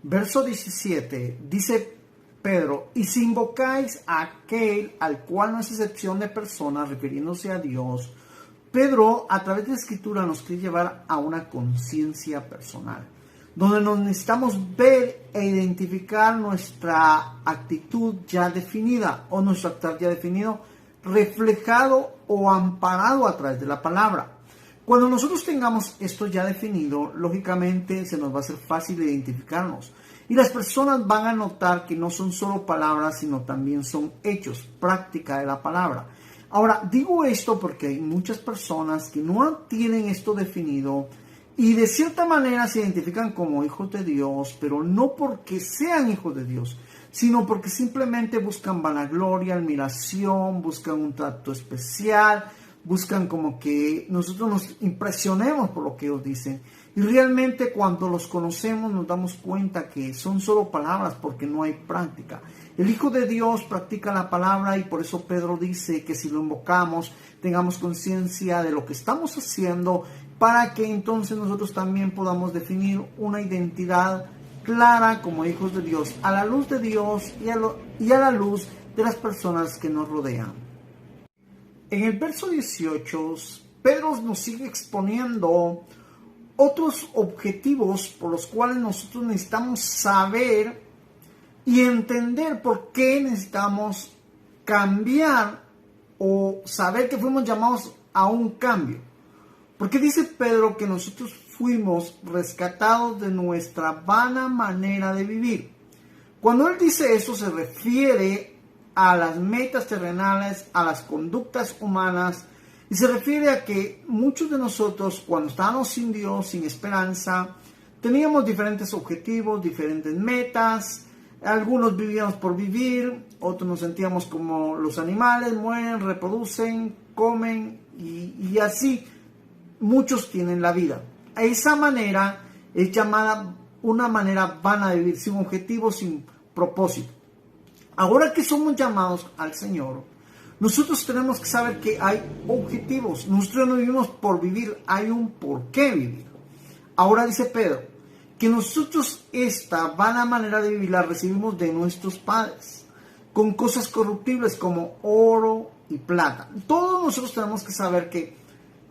Verso 17, dice Pedro, y si invocáis a aquel al cual no es excepción de personas, refiriéndose a Dios, Pedro a través de la Escritura nos quiere llevar a una conciencia personal, donde nos necesitamos ver e identificar nuestra actitud ya definida o nuestro actuar ya definido, reflejado o amparado a través de la palabra. Cuando nosotros tengamos esto ya definido, lógicamente se nos va a hacer fácil identificarnos. Y las personas van a notar que no son solo palabras, sino también son hechos, práctica de la palabra. Ahora, digo esto porque hay muchas personas que no tienen esto definido y de cierta manera se identifican como hijos de Dios, pero no porque sean hijos de Dios, sino porque simplemente buscan vanagloria, admiración, buscan un trato especial, buscan como que nosotros nos impresionemos por lo que ellos dicen. Y realmente cuando los conocemos nos damos cuenta que son solo palabras porque no hay práctica. El Hijo de Dios practica la palabra y por eso Pedro dice que si lo invocamos tengamos conciencia de lo que estamos haciendo para que entonces nosotros también podamos definir una identidad clara como hijos de Dios, a la luz de Dios y a la luz de las personas que nos rodean. En el verso 18, Pedro nos sigue exponiendo otros objetivos por los cuales nosotros necesitamos saber y entender por qué necesitamos cambiar o saber que fuimos llamados a un cambio. Porque dice Pedro que nosotros fuimos rescatados de nuestra vana manera de vivir. Cuando él dice eso se refiere a las metas terrenales, a las conductas humanas, y se refiere a que muchos de nosotros, cuando estábamos sin Dios, sin esperanza, teníamos diferentes objetivos, diferentes metas. Algunos vivíamos por vivir, otros nos sentíamos como los animales, mueren, reproducen, comen y así muchos tienen la vida. Esa manera es llamada una manera vana de vivir, sin objetivo, sin propósito. Ahora que somos llamados al Señor, nosotros tenemos que saber que hay objetivos. Nosotros no vivimos por vivir, hay un por qué vivir. Ahora dice Pedro, que nosotros esta vana manera de vivir la recibimos de nuestros padres, con cosas corruptibles como oro y plata. Todos nosotros tenemos que saber que,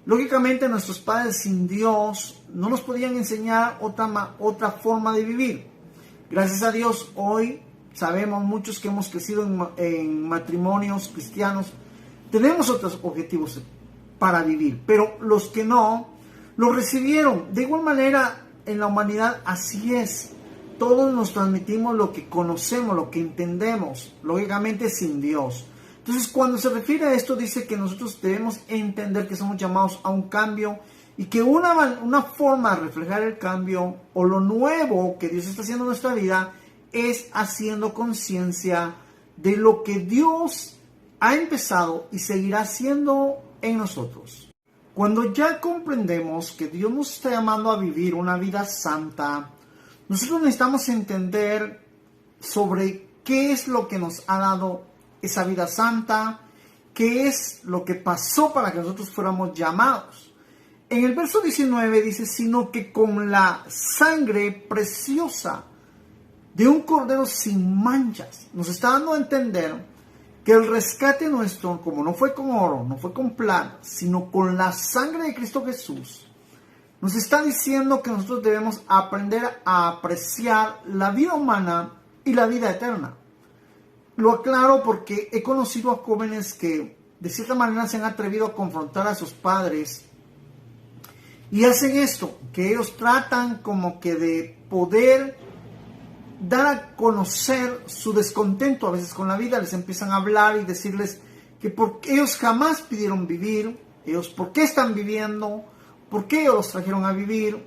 lógicamente, nuestros padres sin Dios no nos podían enseñar otra forma de vivir. Gracias a Dios, hoy sabemos muchos que hemos crecido en matrimonios cristianos, tenemos otros objetivos para vivir, pero los que no, lo recibieron. De igual manera, en la humanidad así es. Todos nos transmitimos lo que conocemos, lo que entendemos, lógicamente sin Dios. Entonces, cuando se refiere a esto, dice que nosotros debemos entender que somos llamados a un cambio y que una forma de reflejar el cambio o lo nuevo que Dios está haciendo en nuestra vida es haciendo conciencia de lo que Dios ha empezado y seguirá haciendo en nosotros. Cuando ya comprendemos que Dios nos está llamando a vivir una vida santa, nosotros necesitamos entender sobre qué es lo que nos ha dado esa vida santa, qué es lo que pasó para que nosotros fuéramos llamados. En el verso 19 dice, sino que con la sangre preciosa de un cordero sin manchas. Nos está dando a entender que el rescate nuestro, como no fue con oro, no fue con plata, sino con la sangre de Cristo Jesús, nos está diciendo que nosotros debemos aprender a apreciar la vida humana y la vida eterna. Lo aclaro porque he conocido a jóvenes que de cierta manera se han atrevido a confrontar a sus padres y hacen esto, que ellos tratan como que de poder dar a conocer su descontento a veces con la vida. Les empiezan a hablar y decirles que porque ellos jamás pidieron vivir, ellos por qué están viviendo, por qué ellos los trajeron a vivir,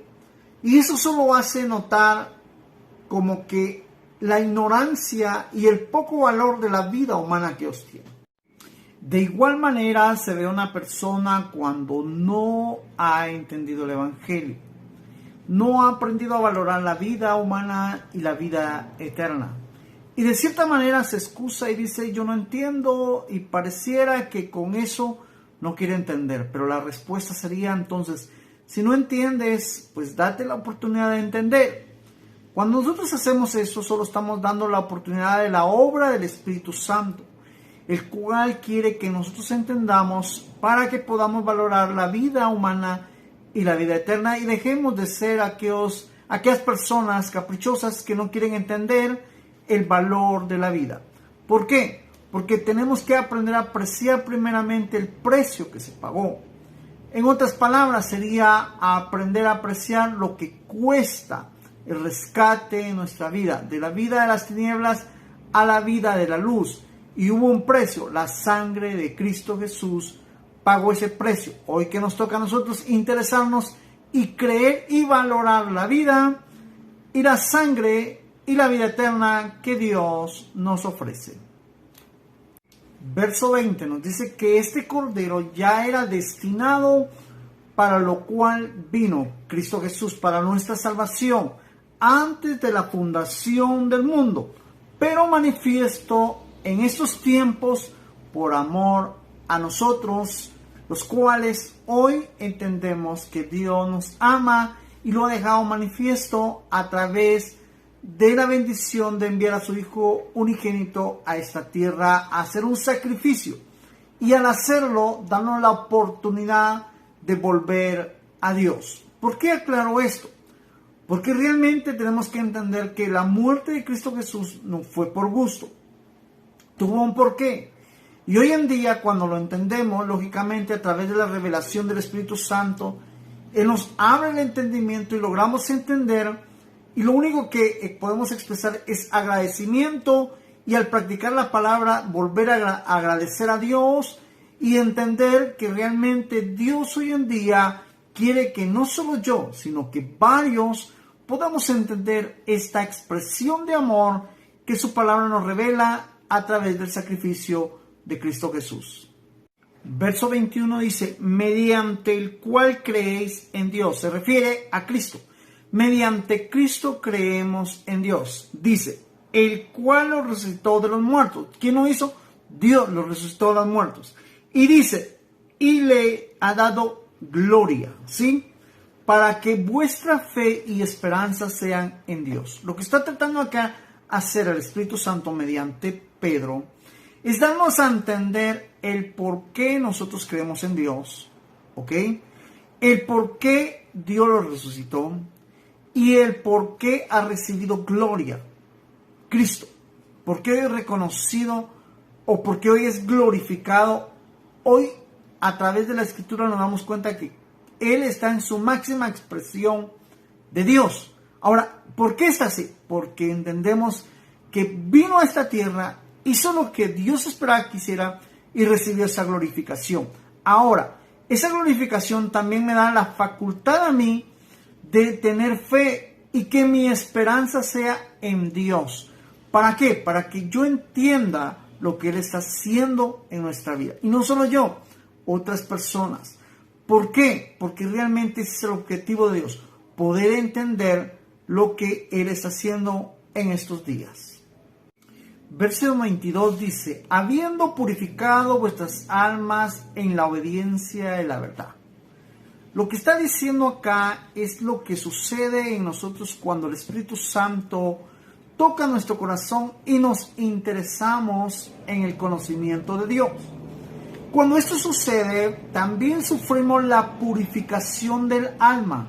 y eso solo hace notar como que la ignorancia y el poco valor de la vida humana que ellos tienen. De igual manera se ve una persona cuando no ha entendido el Evangelio, no ha aprendido a valorar la vida humana y la vida eterna. Y de cierta manera se excusa y dice, yo no entiendo, y pareciera que con eso no quiere entender. Pero la respuesta sería entonces, si no entiendes, pues date la oportunidad de entender. Cuando nosotros hacemos eso, solo estamos dando la oportunidad de la obra del Espíritu Santo, el cual quiere que nosotros entendamos para que podamos valorar la vida humana y la vida eterna y dejemos de ser aquellas personas caprichosas que no quieren entender el valor de la vida. ¿Por qué? Porque tenemos que aprender a apreciar primeramente el precio que se pagó. En otras palabras, sería aprender a apreciar lo que cuesta el rescate en nuestra vida, de la vida de las tinieblas a la vida de la luz. Y hubo un precio, la sangre de Cristo Jesús pagó ese precio. Hoy que nos toca a nosotros interesarnos y creer y valorar la vida y la sangre y la vida eterna que Dios nos ofrece. Verso 20 nos dice que este Cordero ya era destinado para lo cual vino Cristo Jesús, para nuestra salvación, antes de la fundación del mundo, pero manifiesto en estos tiempos por amor a nosotros, los cuales hoy entendemos que Dios nos ama y lo ha dejado manifiesto a través de la bendición de enviar a su Hijo unigénito a esta tierra a hacer un sacrificio y al hacerlo darnos la oportunidad de volver a Dios. ¿Por qué aclaro esto? Porque realmente tenemos que entender que la muerte de Cristo Jesús no fue por gusto, tuvo un porqué. Y hoy en día, cuando lo entendemos, lógicamente a través de la revelación del Espíritu Santo, Él nos abre el entendimiento y logramos entender. Y lo único que podemos expresar es agradecimiento y al practicar la palabra volver a agradecer a Dios y entender que realmente Dios hoy en día quiere que no solo yo, sino que varios podamos entender esta expresión de amor que su palabra nos revela a través del sacrificio de Cristo Jesús. Verso 21 dice, mediante el cual creéis en Dios. Se refiere a Cristo. Mediante Cristo creemos en Dios. Dice, el cual lo resucitó de los muertos. ¿Quién lo hizo? Dios lo resucitó de los muertos. Y dice, y le ha dado gloria, ¿sí? Para que vuestra fe y esperanza sean en Dios. Lo que está tratando acá hacer el Espíritu Santo mediante Pedro es darnos a entender el por qué nosotros creemos en Dios, ¿ok? El por qué Dios lo resucitó y el por qué ha recibido gloria Cristo. ¿Por qué hoy es reconocido o por qué hoy es glorificado? Hoy a través de la Escritura nos damos cuenta que Él está en su máxima expresión de Dios. Ahora, ¿por qué está así? Porque entendemos que vino a esta tierra, hizo lo que Dios esperaba que hiciera y recibió esa glorificación. Ahora, esa glorificación también me da la facultad a mí de tener fe y que mi esperanza sea en Dios. ¿Para qué? Para que yo entienda lo que Él está haciendo en nuestra vida. Y no solo yo, otras personas. ¿Por qué? Porque realmente ese es el objetivo de Dios, poder entender lo que Él está haciendo en estos días. Versículo 22 dice, habiendo purificado vuestras almas en la obediencia de la verdad. Lo que está diciendo acá es lo que sucede en nosotros cuando el Espíritu Santo toca nuestro corazón y nos interesamos en el conocimiento de Dios. Cuando esto sucede, también sufrimos la purificación del alma,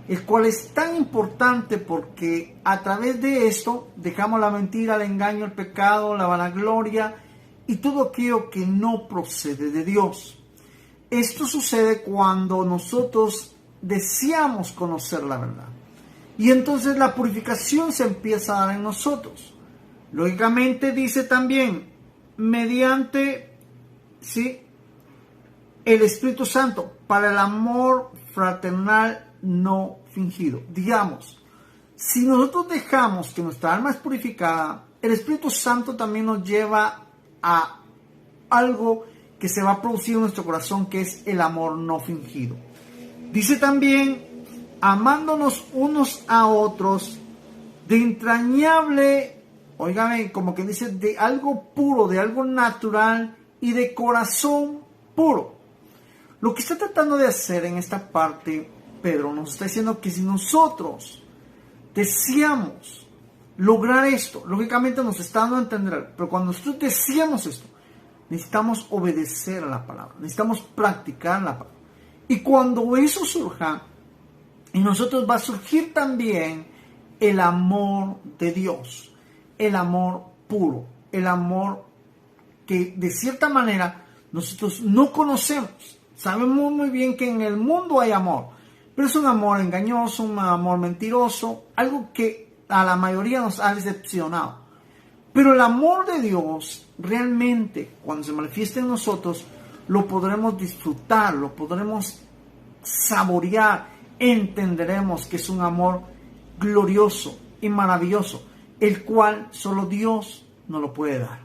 el cual es tan importante porque a través de esto dejamos la mentira, el engaño, el pecado, la vanagloria y todo aquello que no procede de Dios. Esto sucede cuando nosotros deseamos conocer la verdad. Y entonces la purificación se empieza a dar en nosotros. Lógicamente dice también, mediante, ¿sí?, el Espíritu Santo, para el amor fraternal no fingido. Digamos, si nosotros dejamos que nuestra alma es purificada, el Espíritu Santo también nos lleva a algo que se va a producir en nuestro corazón, que es el amor no fingido. Dice también, amándonos unos a otros de entrañable, óigame, como que dice, de algo puro, de algo natural y de corazón puro. Lo que está tratando de hacer en esta parte, Pedro nos está diciendo que si nosotros deseamos lograr esto, lógicamente nos está dando a entender, pero cuando nosotros deseamos esto, necesitamos obedecer a la palabra, necesitamos practicar la palabra. Y cuando eso surja, en nosotros va a surgir también el amor de Dios, el amor puro, el amor que de cierta manera nosotros no conocemos. Sabemos muy bien que en el mundo hay amor, pero es un amor engañoso, un amor mentiroso, algo que a la mayoría nos ha decepcionado. Pero el amor de Dios realmente, cuando se manifieste en nosotros, lo podremos disfrutar, lo podremos saborear, entenderemos que es un amor glorioso y maravilloso, el cual solo Dios nos lo puede dar.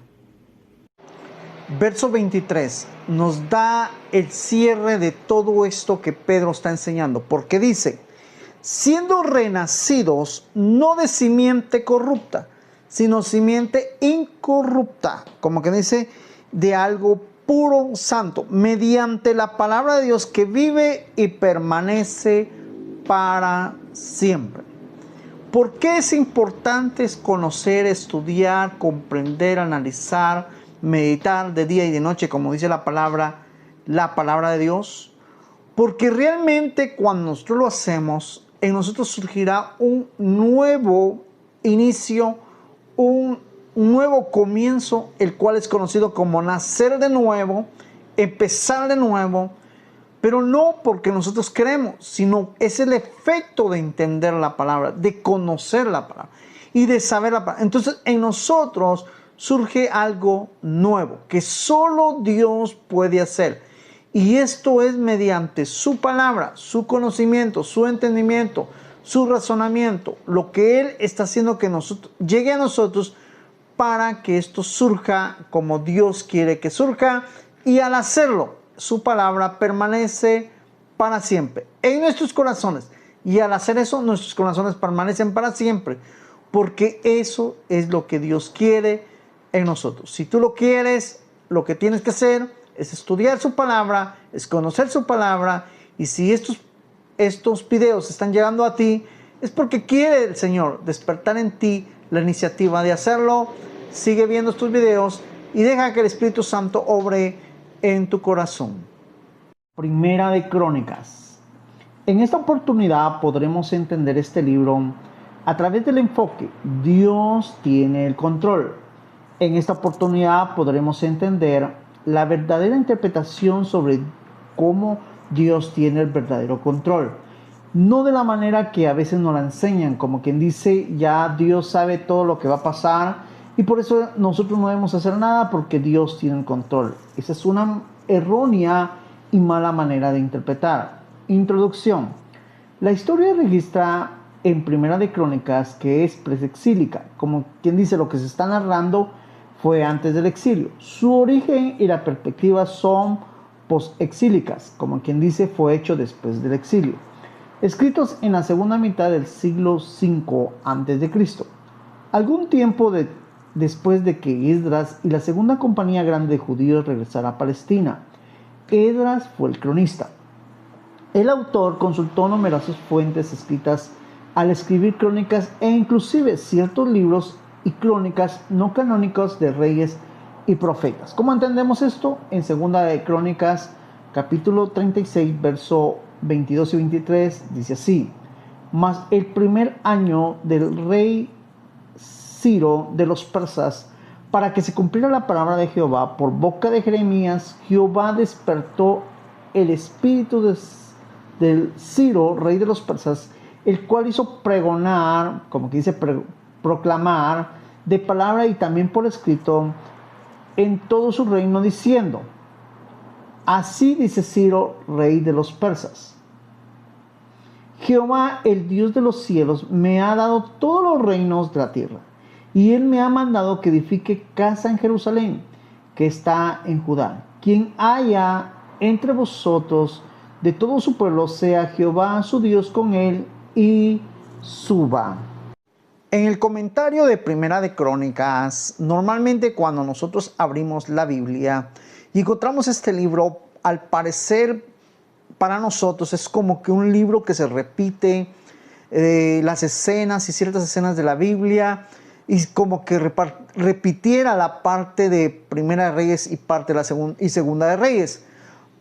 Verso 23 nos da el cierre de todo esto que Pedro está enseñando, porque dice, siendo renacidos no de simiente corrupta, sino simiente incorrupta, como que dice, de algo puro, santo, mediante la palabra de Dios que vive y permanece para siempre. ¿Por qué es importante conocer, estudiar, comprender, analizar, meditar de día y de noche, como dice la palabra de Dios? Porque realmente cuando nosotros lo hacemos, en nosotros surgirá un nuevo inicio, un nuevo comienzo, el cual es conocido como nacer de nuevo, empezar de nuevo, pero no porque nosotros queremos, sino es el efecto de entender la palabra, de conocer la palabra y de saber la palabra. Entonces en nosotros surge algo nuevo que solo Dios puede hacer. Y esto es mediante su palabra, su conocimiento, su entendimiento, su razonamiento, lo que Él está haciendo que llegue a nosotros para que esto surja como Dios quiere que surja. Y al hacerlo, su palabra permanece para siempre en nuestros corazones. Y al hacer eso, nuestros corazones permanecen para siempre. Porque eso es lo que Dios quiere en nosotros. Si tú lo quieres, lo que tienes que hacer es estudiar su palabra, es conocer su palabra. Y si estos videos están llegando a ti, es porque quiere el Señor despertar en ti la iniciativa de hacerlo. Sigue viendo estos videos y deja que el Espíritu Santo obre en tu corazón. Primera de Crónicas. En esta oportunidad podremos entender este libro a través del enfoque Dios tiene el control. En esta oportunidad podremos entender la verdadera interpretación sobre cómo Dios tiene el verdadero control. No de la manera que a veces nos la enseñan, como quien dice, ya Dios sabe todo lo que va a pasar y por eso nosotros no debemos hacer nada porque Dios tiene el control. Esa es una errónea y mala manera de interpretar. Introducción. La historia registra en Primera de Crónicas que es presexílica, como quien dice, lo que se está narrando fue antes del exilio. Su origen y la perspectiva son postexílicas, como quien dice, fue hecho después del exilio. Escritos en la segunda mitad del siglo V a.C., algún tiempo después de que Esdras y la segunda compañía grande de judíos regresara a Palestina. Esdras fue el cronista. El autor consultó numerosas fuentes escritas al escribir crónicas e inclusive ciertos libros y crónicas no canónicos de reyes y profetas. ¿Cómo entendemos esto? En Segunda de Crónicas, capítulo 36, verso 22 y 23, dice así: Mas el primer año del rey Ciro de los persas, para que se cumpliera la palabra de Jehová por boca de Jeremías, Jehová despertó el espíritu del Ciro, rey de los persas, el cual hizo pregonar, como que dice proclamar, de palabra y también por escrito, en todo su reino, diciendo: Así dice Ciro, rey de los persas: Jehová, el Dios de los cielos, me ha dado todos los reinos de la tierra, y él me ha mandado que edifique casa en Jerusalén, que está en Judá. Quien haya entre vosotros de todo su pueblo, sea Jehová su Dios con él, y suba. En el comentario de Primera de Crónicas, normalmente cuando nosotros abrimos la Biblia y encontramos este libro, al parecer para nosotros es como que un libro que se repite las escenas y ciertas escenas de la Biblia y como que repitiera la parte de Primera de Reyes y parte de la Segunda de Reyes.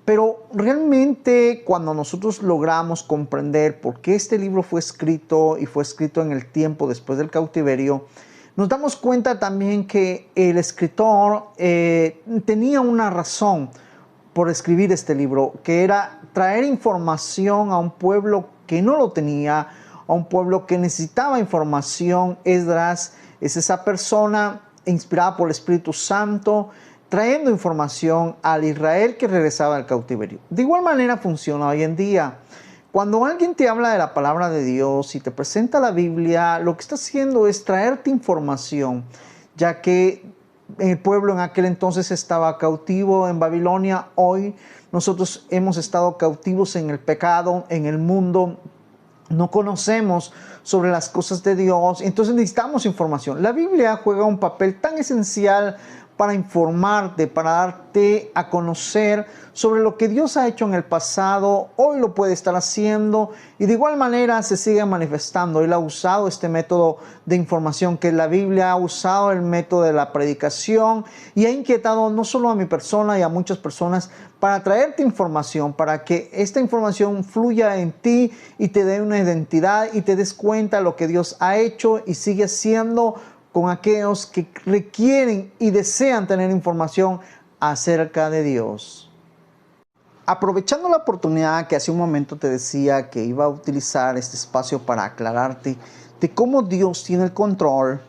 Pero realmente cuando nosotros logramos comprender por qué este libro fue escrito y fue escrito en el tiempo después del cautiverio, nos damos cuenta también que el escritor tenía una razón por escribir este libro, que era traer información a un pueblo que no lo tenía, a un pueblo que necesitaba información. Esdras es esa persona inspirada por el Espíritu Santo, trayendo información al Israel que regresaba del cautiverio. De igual manera funciona hoy en día. Cuando alguien te habla de la palabra de Dios y te presenta la Biblia, lo que está haciendo es traerte información, ya que el pueblo en aquel entonces estaba cautivo en Babilonia. Hoy nosotros hemos estado cautivos en el pecado, en el mundo. No conocemos sobre las cosas de Dios, entonces necesitamos información. La Biblia juega un papel tan esencial para informarte, para darte a conocer sobre lo que Dios ha hecho en el pasado, hoy lo puede estar haciendo y de igual manera se sigue manifestando. Él ha usado este método de información que la Biblia, ha usado el método de la predicación y ha inquietado no solo a mi persona y a muchas personas para traerte información, para que esta información fluya en ti y te dé una identidad y te des cuenta de lo que Dios ha hecho y sigue haciendo con aquellos que requieren y desean tener información acerca de Dios. Aprovechando la oportunidad que hace un momento te decía que iba a utilizar este espacio para aclararte de cómo Dios tiene el control,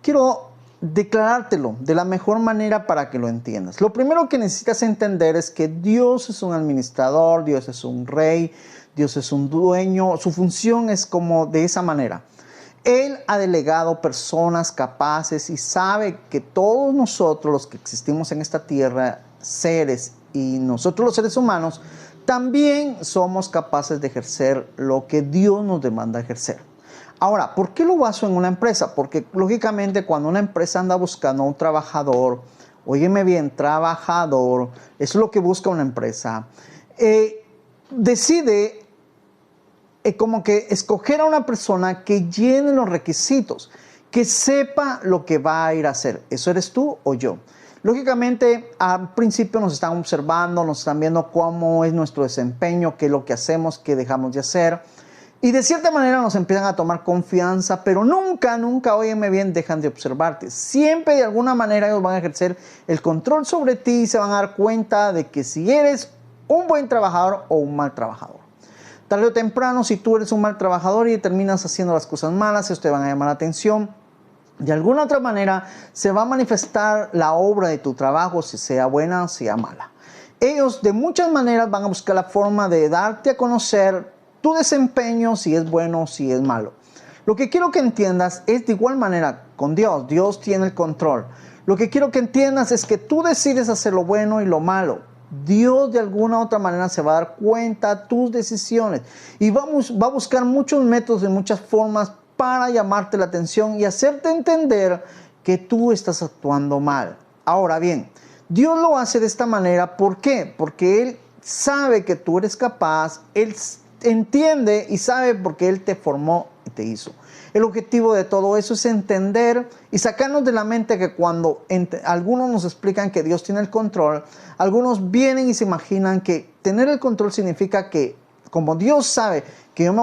quiero declarártelo de la mejor manera para que lo entiendas. Lo primero que necesitas entender es que Dios es un administrador, Dios es un rey, Dios es un dueño. Su función es como de esa manera. Él ha delegado personas capaces y sabe que todos nosotros los que existimos en esta tierra, seres y nosotros los seres humanos, también somos capaces de ejercer lo que Dios nos demanda ejercer. Ahora, ¿por qué lo baso en una empresa? Porque lógicamente cuando una empresa anda buscando a un trabajador, óyeme bien, trabajador, eso es lo que busca una empresa, decide como que escoger a una persona que llene los requisitos, que sepa lo que va a ir a hacer. ¿Eso eres tú o yo? Lógicamente, al principio nos están observando, nos están viendo cómo es nuestro desempeño, qué es lo que hacemos, qué dejamos de hacer. Y de cierta manera nos empiezan a tomar confianza, pero nunca, óyeme bien, dejan de observarte. Siempre de alguna manera ellos van a ejercer el control sobre ti y se van a dar cuenta de que si eres un buen trabajador o un mal trabajador. Tarde o temprano, si tú eres un mal trabajador y terminas haciendo las cosas malas, ellos te van a llamar la atención. De alguna otra manera se va a manifestar la obra de tu trabajo, si sea buena o sea mala. Ellos de muchas maneras van a buscar la forma de darte a conocer tu desempeño, si es bueno o si es malo. Lo que quiero que entiendas es de igual manera con Dios. Dios tiene el control. Lo que quiero que entiendas es que tú decides hacer lo bueno y lo malo. Dios de alguna u otra manera se va a dar cuenta de tus decisiones y va a buscar muchos métodos y muchas formas para llamarte la atención y hacerte entender que tú estás actuando mal. Ahora bien, Dios lo hace de esta manera. ¿Por qué? Porque Él sabe que tú eres capaz, Él entiende y sabe porque Él te formó y te hizo. El objetivo de todo eso es entender y sacarnos de la mente que cuando algunos nos explican que Dios tiene el control, algunos vienen y se imaginan que tener el control significa que como Dios sabe que yo me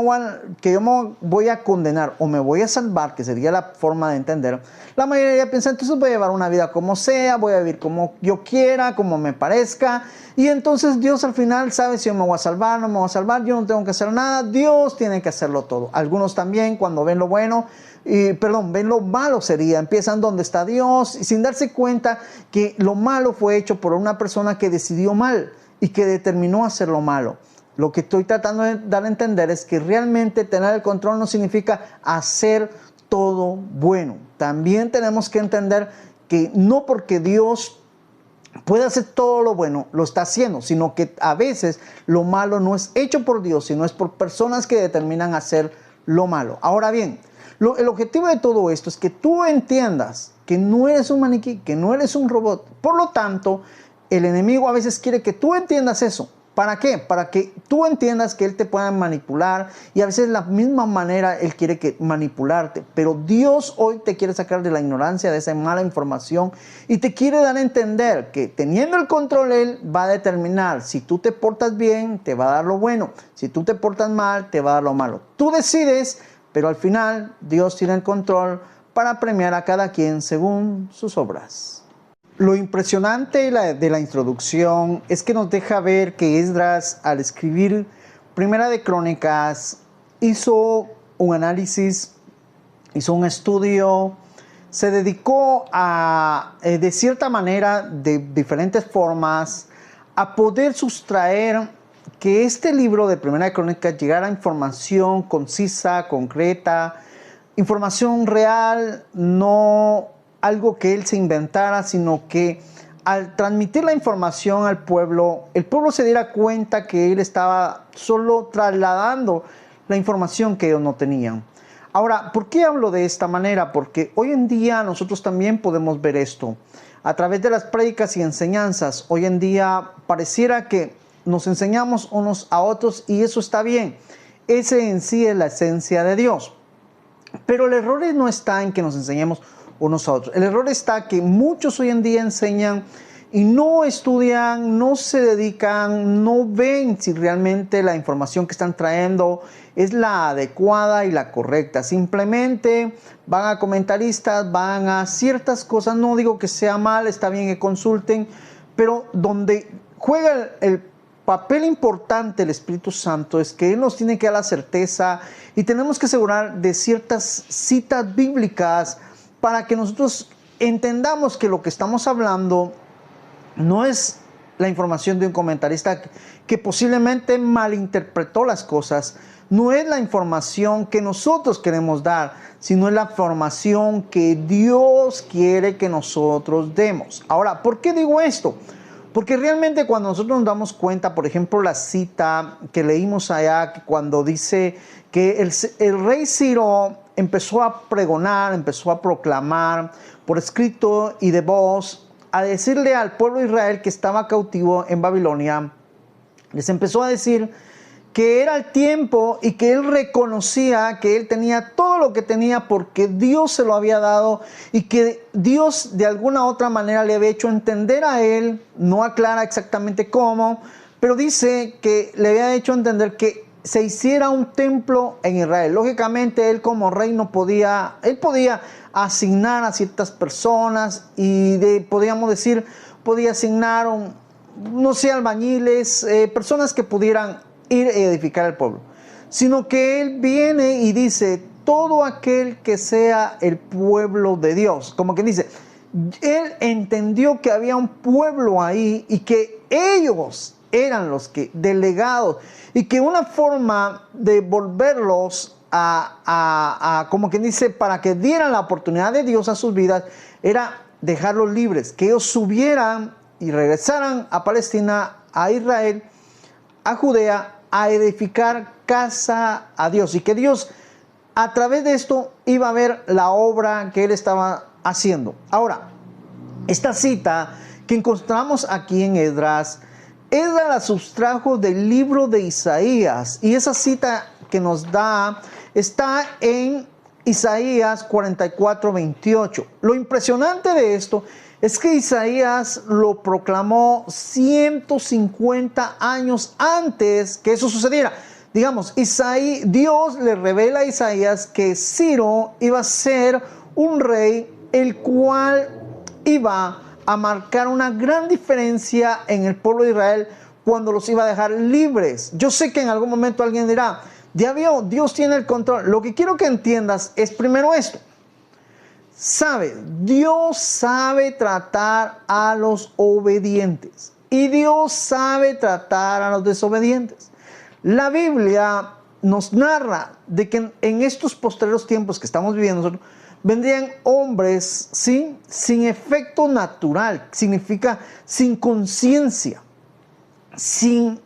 voy a condenar o me voy a salvar, que sería la forma de entender, la mayoría piensa, entonces voy a llevar una vida como sea, voy a vivir como yo quiera, como me parezca, y entonces Dios al final sabe si yo me voy a salvar, no me voy a salvar, yo no tengo que hacer nada, Dios tiene que hacerlo todo. Algunos también cuando ven lo bueno, ven lo malo empiezan donde está Dios, y sin darse cuenta que lo malo fue hecho por una persona que decidió mal y que determinó hacer lo malo. Lo que estoy tratando de dar a entender es que realmente tener el control no significa hacer todo bueno. También tenemos que entender que no porque Dios puede hacer todo lo bueno, lo está haciendo, sino que a veces lo malo no es hecho por Dios, sino es por personas que determinan hacer lo malo. Ahora bien, el objetivo de todo esto es que tú entiendas que no eres un maniquí, que no eres un robot. Por lo tanto, el enemigo a veces quiere que tú entiendas eso. ¿Para qué? Para que tú entiendas que Él te pueda manipular, y a veces de la misma manera Él quiere manipularte. Pero Dios hoy te quiere sacar de la ignorancia, de esa mala información, y te quiere dar a entender que teniendo el control Él va a determinar si tú te portas bien, te va a dar lo bueno. Si tú te portas mal, te va a dar lo malo. Tú decides, pero al final Dios tiene el control para premiar a cada quien según sus obras. Lo impresionante de la introducción es que nos deja ver que Esdras, al escribir Primera de Crónicas, hizo un análisis, hizo un estudio, se dedicó a, de cierta manera, de diferentes formas, a poder sustraer que este libro de Primera de Crónicas llegara a información concisa, concreta, información real, no algo que él se inventara, sino que al transmitir la información al pueblo, el pueblo se diera cuenta que él estaba solo trasladando la información que ellos no tenían. Ahora, ¿por qué hablo de esta manera? Porque hoy en día nosotros también podemos ver esto. A través de las prédicas y enseñanzas, hoy en día pareciera que nos enseñamos unos a otros y eso está bien. Ese en sí es la esencia de Dios. Pero el error no está en que nos enseñemos unos a otros. El error está que muchos hoy en día enseñan y no estudian, no se dedican, no ven si realmente la información que están trayendo es la adecuada y la correcta. Simplemente van a comentaristas, van a ciertas cosas. No digo que sea mal, está bien que consulten, pero donde juega el papel importante el Espíritu Santo es que Él nos tiene que dar la certeza y tenemos que asegurar de ciertas citas bíblicas para que nosotros entendamos que lo que estamos hablando no es la información de un comentarista que posiblemente malinterpretó las cosas, no es la información que nosotros queremos dar, sino es la información que Dios quiere que nosotros demos. Ahora, ¿por qué digo esto? Porque realmente cuando nosotros nos damos cuenta, por ejemplo, la cita que leímos allá, cuando dice que el rey Ciro empezó a pregonar, empezó a proclamar por escrito y de voz, a decirle al pueblo de Israel que estaba cautivo en Babilonia, les empezó a decir que era el tiempo y que él reconocía que él tenía todo lo que tenía porque Dios se lo había dado y que Dios de alguna otra manera le había hecho entender a él, no aclara exactamente cómo, pero dice que le había hecho entender que se hiciera un templo en Israel. Lógicamente él como rey no podía, él podía asignar a ciertas personas y podríamos decir, podía asignar no sé, albañiles, personas que pudieran ir a edificar el pueblo, sino que él viene y dice todo aquel que sea el pueblo de Dios, como que dice, él entendió que había un pueblo ahí y que ellos eran los que delegados y que una forma de volverlos como que dice, para que dieran la oportunidad de Dios a sus vidas, era dejarlos libres, que ellos subieran y regresaran a Palestina, a Israel, a Judea, a edificar casa a Dios, y que Dios a través de esto iba a ver la obra que él estaba haciendo. Ahora, esta cita que encontramos aquí en Esdras, Esdras la sustrajo del libro de Isaías, y esa cita que nos da está en Isaías 44:28. Lo impresionante de esto es que Isaías lo proclamó 150 años antes que eso sucediera. Digamos, Dios le revela a Isaías que Ciro iba a ser un rey el cual iba a marcar una gran diferencia en el pueblo de Israel cuando los iba a dejar libres. Yo sé que en algún momento alguien dirá, ya vio, Dios tiene el control. Lo que quiero que entiendas es primero esto. Dios sabe tratar a los obedientes y Dios sabe tratar a los desobedientes. La Biblia nos narra de que en estos posteriores tiempos que estamos viviendo nosotros, vendrían hombres, ¿sí?, sin efecto natural, significa sin conciencia, sin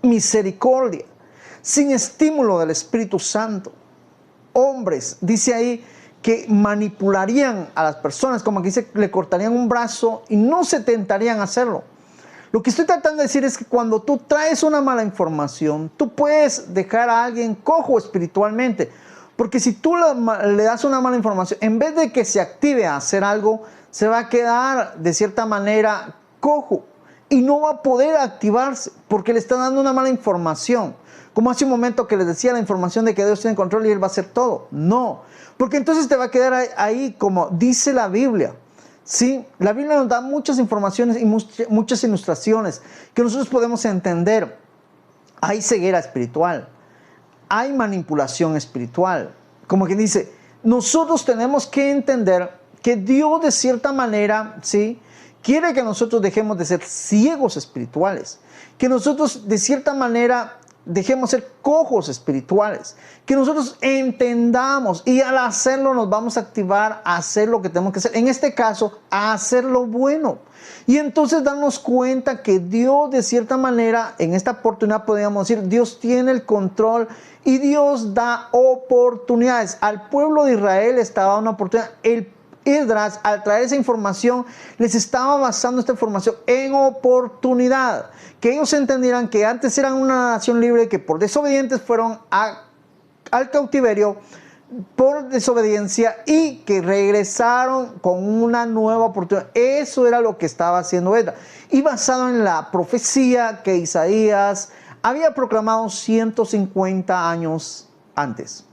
misericordia, sin estímulo del Espíritu Santo. Hombres, dice ahí, que manipularían a las personas, como que dice, le cortarían un brazo y no se tentarían a hacerlo. Lo que estoy tratando de decir es que cuando tú traes una mala información, tú puedes dejar a alguien cojo espiritualmente. Porque si tú le das una mala información, en vez de que se active a hacer algo, se va a quedar de cierta manera cojo y no va a poder activarse porque le está dando una mala información. Como hace un momento que les decía la información de que Dios tiene control y Él va a hacer todo. No, porque entonces te va a quedar ahí como dice la Biblia. Sí, la Biblia nos da muchas informaciones y muchas ilustraciones que nosotros podemos entender. Hay ceguera espiritual, hay manipulación espiritual. Como que dice, nosotros tenemos que entender que Dios de cierta manera, ¿sí?, quiere que nosotros dejemos de ser ciegos espirituales, que nosotros de cierta manera dejemos ser cojos espirituales, que nosotros entendamos y al hacerlo nos vamos a activar a hacer lo que tenemos que hacer, en este caso a hacer lo bueno, y entonces darnos cuenta que Dios de cierta manera, en esta oportunidad podríamos decir, Dios tiene el control y Dios da oportunidades. Al pueblo de Israel estaba dando una oportunidad. Esdras, al traer esa información, les estaba basando esta información en oportunidad. Que ellos entendieran que antes eran una nación libre, que por desobedientes fueron al cautiverio por desobediencia y que regresaron con una nueva oportunidad. Eso era lo que estaba haciendo Esdras. Y basado en la profecía que Isaías había proclamado 150 años antes.